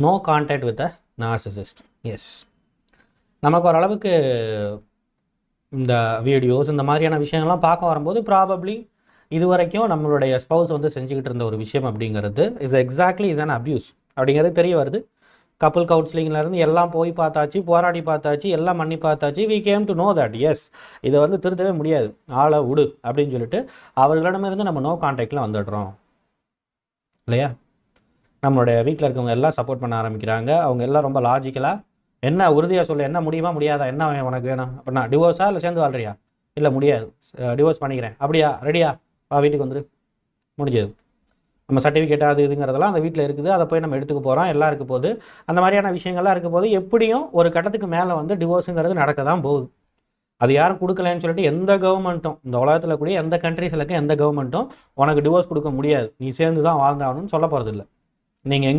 No contact with a narcissist. Yes, நமக்கு ஓரளவுக்கு இந்த வீடியோஸ் இந்த மாதிரியான விஷயங்கள்லாம் பார்க்க வரும்போது ப்ராபப்ளி இது வரைக்கும் நம்மளுடைய ஸ்பவுஸ் வந்து செஞ்சுக்கிட்டு இருந்த ஒரு விஷயம் அப்படிங்கிறது இஸ் அன் அப்யூஸ் அப்படிங்கிறது தெரிய வருது. கப்புள் கவுன்சிலிங்லேருந்து எல்லாம் போய் பார்த்தாச்சு, போராடி பார்த்தாச்சு, எல்லாம் பண்ணி பார்த்தாச்சு. We came to know that yes இதை வந்து திருத்தவே முடியாது, ஆளை விடு அப்படின்னு சொல்லிட்டு அவர்களிடமிருந்து நம்ம நோ கான்டாக்டில் வந்துடுறோம் இல்லையா. நம்மளுடைய வீட்டில் இருக்கவங்க எல்லாம் சப்போர்ட் பண்ண ஆரம்பிக்கிறாங்க. அவங்க எல்லாம் ரொம்ப லாஜிக்கலாக என்ன உறுதியாக சொல்ல, என்ன முடியுமா முடியாதா, என்ன உனக்கு வேணும் அப்படின்னா, டிவோர்ஸா இல்லை சேர்ந்து வாழ்றியா, இல்லை முடியாது டிவோர்ஸ் பண்ணிக்கிறேன், அப்படியா ரெடியா வீட்டுக்கு வந்துரு, முடிஞ்சது. நம்ம சர்டிஃபிகேட் அது இதுங்கிறதெல்லாம் அந்த வீட்டில் இருக்குது, அதை போய் நம்ம எடுத்துக்க போகிறோம், எல்லாம் இருக்க போது அந்த மாதிரியான விஷயங்கள்லாம் இருக்க போது எப்படியும் ஒரு கட்டத்துக்கு மேலே வந்து டிவோர்ஸுங்கிறது நடக்க தான் போகுது. அது யாரும் கொடுக்கலன்னு சொல்லிட்டு எந்த கவர்மெண்ட்டும், இந்த உலகத்தில் கூடிய எந்த கண்ட்ரீஸில் இருக்க எந்த கவர்மெண்ட்டும் உனக்கு டிவோர்ஸ் கொடுக்க முடியாது, நீ சேர்ந்து தான் வாழ்ந்தாகணும்னு சொல்ல போகிறது இல்லை. நீங்கள்